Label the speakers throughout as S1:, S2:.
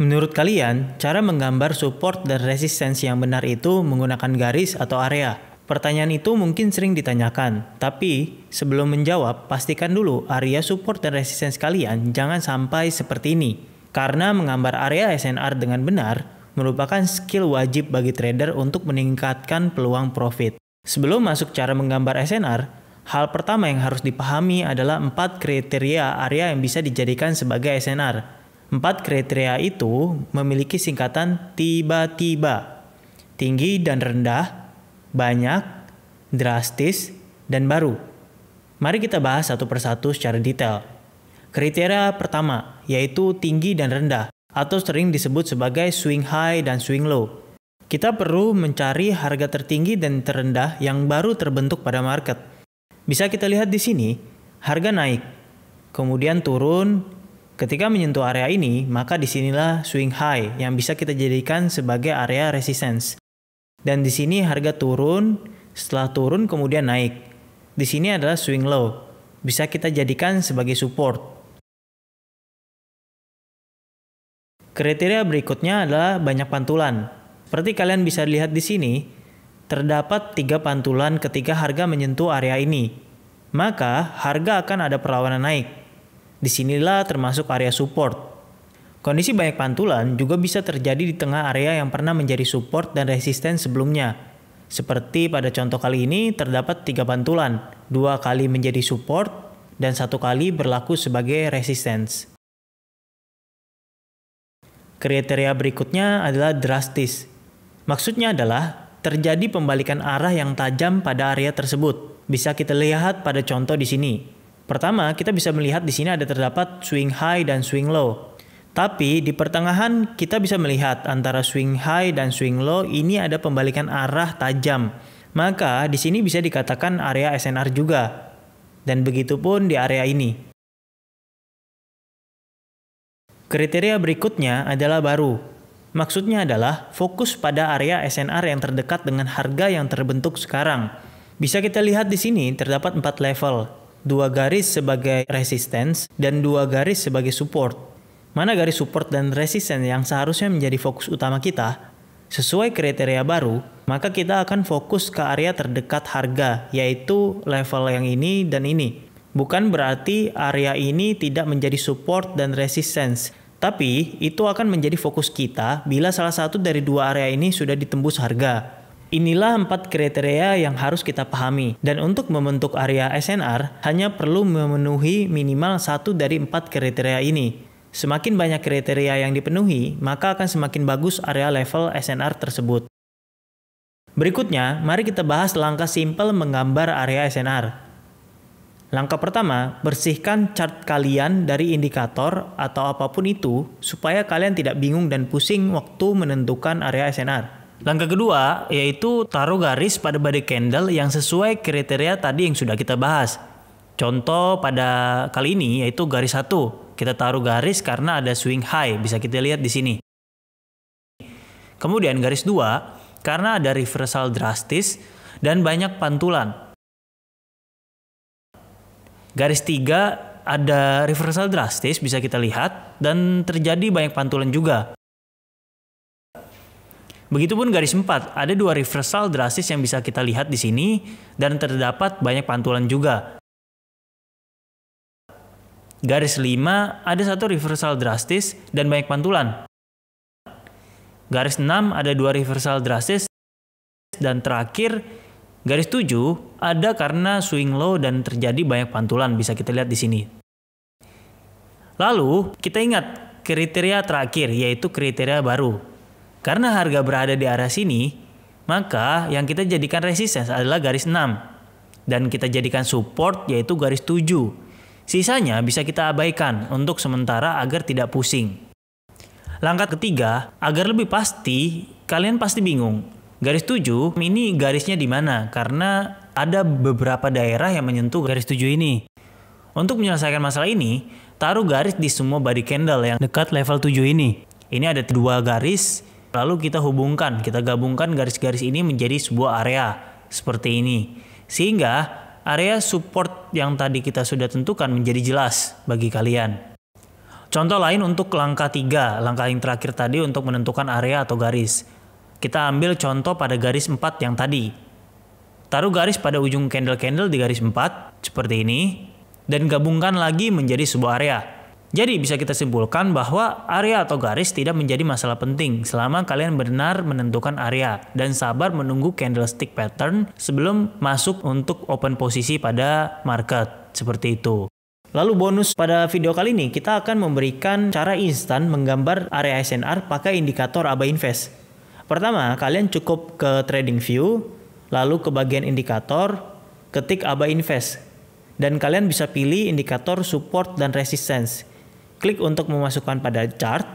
S1: Menurut kalian, cara menggambar support dan resistance yang benar itu menggunakan garis atau area? Pertanyaan itu mungkin sering ditanyakan, tapi sebelum menjawab, pastikan dulu area support dan resistance kalian jangan sampai seperti ini. Karena menggambar area SNR dengan benar merupakan skill wajib bagi trader untuk meningkatkan peluang profit. Sebelum masuk cara menggambar SNR, hal pertama yang harus dipahami adalah 4 kriteria area yang bisa dijadikan sebagai SNR. 4 kriteria itu memiliki singkatan tiba-tiba, tinggi dan rendah, banyak, drastis, dan baru. Mari kita bahas satu persatu secara detail. Kriteria pertama yaitu tinggi dan rendah, atau sering disebut sebagai swing high dan swing low. Kita perlu mencari harga tertinggi dan terendah yang baru terbentuk pada market. Bisa kita lihat di sini, harga naik, kemudian turun. Ketika menyentuh area ini, maka disinilah swing high yang bisa kita jadikan sebagai area resistance. Dan di sini harga turun, setelah turun kemudian naik. Di sini adalah swing low, bisa kita jadikan sebagai support. Kriteria berikutnya adalah banyak pantulan. Seperti kalian bisa lihat di sini, terdapat 3 pantulan ketika harga menyentuh area ini. Maka harga akan ada perlawanan naik. Disinilah termasuk area support. Kondisi banyak pantulan juga bisa terjadi di tengah area yang pernah menjadi support dan resisten sebelumnya. Seperti pada contoh kali ini terdapat 3 pantulan, 2 kali menjadi support dan 1 kali berlaku sebagai resistance. Kriteria berikutnya adalah drastis. Maksudnya adalah terjadi pembalikan arah yang tajam pada area tersebut. Bisa kita lihat pada contoh di sini. Pertama, kita bisa melihat di sini ada terdapat swing high dan swing low. Tapi di pertengahan kita bisa melihat antara swing high dan swing low ini ada pembalikan arah tajam. Maka di sini bisa dikatakan area SNR juga. Dan begitu pun di area ini. Kriteria berikutnya adalah baru. Maksudnya adalah fokus pada area SNR yang terdekat dengan harga yang terbentuk sekarang. Bisa kita lihat di sini terdapat 4 level. 2 garis sebagai resistance dan 2 garis sebagai support. Mana garis support dan resistance yang seharusnya menjadi fokus utama kita? Sesuai kriteria baru, maka kita akan fokus ke area terdekat harga, yaitu level yang ini dan ini. Bukan berarti area ini tidak menjadi support dan resistance, tapi itu akan menjadi fokus kita bila salah satu dari 2 area ini sudah ditembus harga. Inilah 4 kriteria yang harus kita pahami. Dan untuk membentuk area SNR, hanya perlu memenuhi minimal 1 dari 4 kriteria ini. Semakin banyak kriteria yang dipenuhi, maka akan semakin bagus area level SNR tersebut. Berikutnya, mari kita bahas langkah simpel menggambar area SNR. Langkah pertama, bersihkan chart kalian dari indikator atau apapun itu, supaya kalian tidak bingung dan pusing waktu menentukan area SNR. Langkah kedua yaitu taruh garis pada body candle yang sesuai kriteria tadi yang sudah kita bahas. Contoh pada kali ini yaitu garis 1. Kita taruh garis karena ada swing high, bisa kita lihat di sini. Kemudian garis 2 karena ada reversal drastis dan banyak pantulan. Garis 3 ada reversal drastis bisa kita lihat dan terjadi banyak pantulan juga. Begitupun garis 4, ada 2 reversal drastis yang bisa kita lihat di sini dan terdapat banyak pantulan juga. Garis 5, ada 1 reversal drastis dan banyak pantulan. Garis 6, ada 2 reversal drastis dan terakhir garis 7 ada karena swing low dan terjadi banyak pantulan bisa kita lihat di sini. Lalu, kita ingat kriteria terakhir yaitu kriteria baru. Karena harga berada di area sini, maka yang kita jadikan resistance adalah garis 6. Dan kita jadikan support yaitu garis 7. Sisanya bisa kita abaikan untuk sementara agar tidak pusing. Langkah ketiga, agar lebih pasti, kalian pasti bingung. Garis 7 ini garisnya di mana? Karena ada beberapa daerah yang menyentuh garis 7 ini. Untuk menyelesaikan masalah ini, taruh garis di semua body candle yang dekat level 7 ini. Ini ada 2 garis. Lalu kita hubungkan, kita gabungkan garis-garis ini menjadi sebuah area seperti ini. Sehingga area support yang tadi kita sudah tentukan menjadi jelas bagi kalian. Contoh lain untuk langkah 3, langkah yang terakhir tadi untuk menentukan area atau garis. Kita ambil contoh pada garis 4 yang tadi. Taruh garis pada ujung candle-candle di garis 4, seperti ini, dan gabungkan lagi menjadi sebuah area. Jadi bisa kita simpulkan bahwa area atau garis tidak menjadi masalah penting selama kalian benar menentukan area dan sabar menunggu candlestick pattern sebelum masuk untuk open posisi pada market, seperti itu. Lalu bonus pada video kali ini, kita akan memberikan cara instan menggambar area SNR pakai indikator ABA Invest. Pertama, kalian cukup ke Trading View, lalu ke bagian indikator, ketik ABA Invest. Dan kalian bisa pilih indikator support dan resistance. Klik untuk memasukkan pada chart.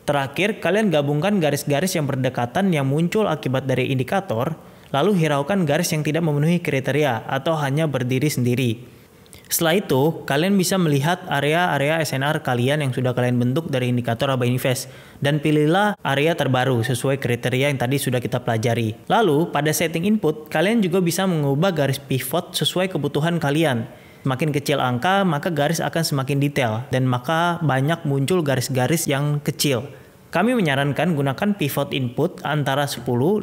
S1: Terakhir, kalian gabungkan garis-garis yang berdekatan yang muncul akibat dari indikator, lalu hiraukan garis yang tidak memenuhi kriteria atau hanya berdiri sendiri. Setelah itu, kalian bisa melihat area-area SNR kalian yang sudah kalian bentuk dari indikator ABA Invest dan pilihlah area terbaru sesuai kriteria yang tadi sudah kita pelajari. Lalu, pada setting input, kalian juga bisa mengubah garis pivot sesuai kebutuhan kalian. Semakin kecil angka, maka garis akan semakin detail dan maka banyak muncul garis-garis yang kecil. Kami menyarankan gunakan pivot input antara 10, 15,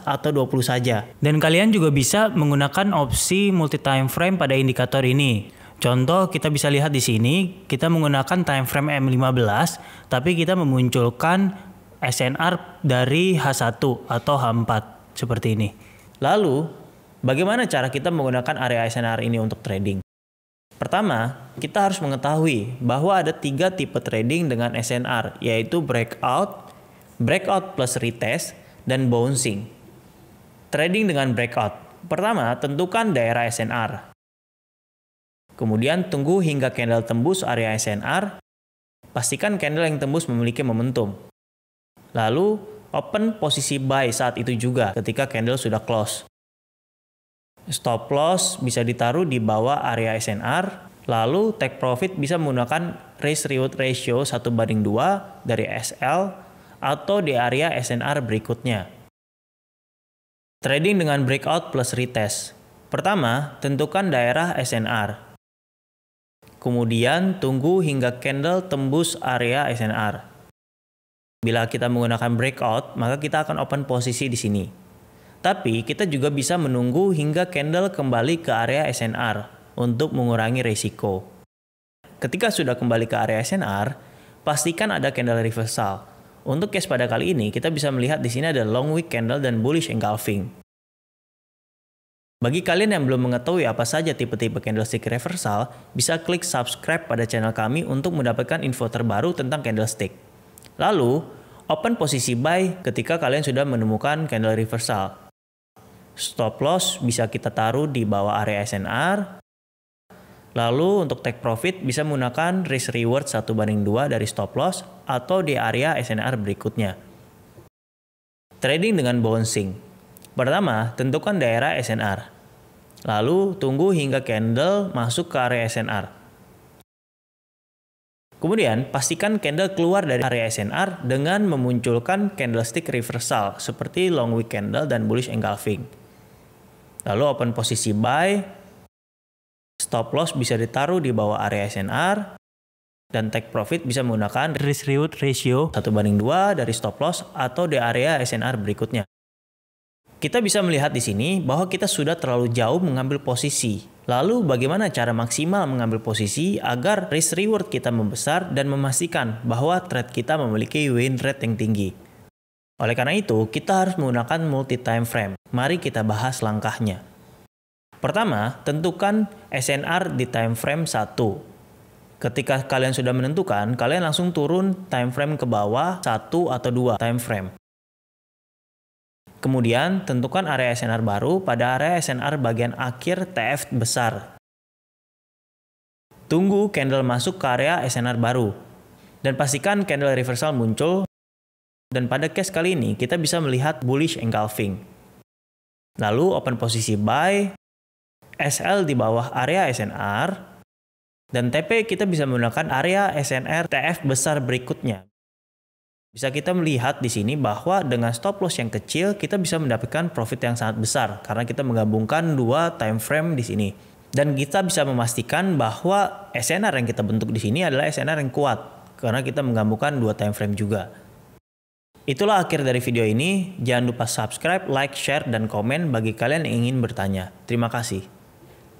S1: atau 20 saja. Dan kalian juga bisa menggunakan opsi multi time frame pada indikator ini. Contoh kita bisa lihat di sini, kita menggunakan time frame M15, tapi kita memunculkan SNR dari H1 atau H4 seperti ini. Lalu, bagaimana cara kita menggunakan area SNR ini untuk trading? Pertama, kita harus mengetahui bahwa ada 3 tipe trading dengan SNR, yaitu breakout, breakout plus retest, dan bouncing. Trading dengan breakout. Pertama, tentukan daerah SNR. Kemudian tunggu hingga candle tembus area SNR. Pastikan candle yang tembus memiliki momentum. Lalu, open posisi buy saat itu juga ketika candle sudah close. Stop loss bisa ditaruh di bawah area SNR, lalu take profit bisa menggunakan risk reward ratio 1:2 dari SL atau di area SNR berikutnya. Trading dengan breakout plus retest. Pertama, tentukan daerah SNR. Kemudian tunggu hingga candle tembus area SNR. Bila kita menggunakan breakout, maka kita akan open posisi di sini. Tapi kita juga bisa menunggu hingga candle kembali ke area SNR untuk mengurangi risiko. Ketika sudah kembali ke area SNR, pastikan ada candle reversal. Untuk case pada kali ini, kita bisa melihat di sini ada long wick candle dan bullish engulfing. Bagi kalian yang belum mengetahui apa saja tipe-tipe candlestick reversal, bisa klik subscribe pada channel kami untuk mendapatkan info terbaru tentang candlestick. Lalu, open posisi buy ketika kalian sudah menemukan candle reversal. Stop loss bisa kita taruh di bawah area SNR. Lalu untuk take profit bisa menggunakan risk reward 1:2 dari stop loss atau di area SNR berikutnya. Trading dengan bouncing. Pertama, tentukan daerah SNR. Lalu tunggu hingga candle masuk ke area SNR. Kemudian pastikan candle keluar dari area SNR dengan memunculkan candlestick reversal seperti long wick candle dan bullish engulfing. Lalu open posisi buy, stop loss bisa ditaruh di bawah area SNR, dan take profit bisa menggunakan risk reward ratio 1:2 dari stop loss atau di area SNR berikutnya. Kita bisa melihat di sini bahwa kita sudah terlalu jauh mengambil posisi. Lalu bagaimana cara maksimal mengambil posisi agar risk reward kita membesar dan memastikan bahwa trade kita memiliki win rate yang tinggi? Oleh karena itu, kita harus menggunakan multi time frame. Mari kita bahas langkahnya. Pertama, tentukan SNR di time frame 1. Ketika kalian sudah menentukan, kalian langsung turun time frame ke bawah 1 atau 2 time frame. Kemudian, tentukan area SNR baru pada area SNR bagian akhir TF besar. Tunggu candle masuk ke area SNR baru. Dan pastikan candle reversal muncul. Dan pada case kali ini, kita bisa melihat bullish engulfing. Lalu open posisi buy, SL di bawah area SNR, dan TP kita bisa menggunakan area SNR TF besar berikutnya. Bisa kita melihat di sini bahwa dengan stop loss yang kecil, kita bisa mendapatkan profit yang sangat besar karena kita menggabungkan 2 time frame di sini. Dan kita bisa memastikan bahwa SNR yang kita bentuk di sini adalah SNR yang kuat karena kita menggabungkan 2 time frame juga. Itulah akhir dari video ini. Jangan lupa subscribe, like, share, dan komen bagi kalian yang ingin bertanya. Terima kasih.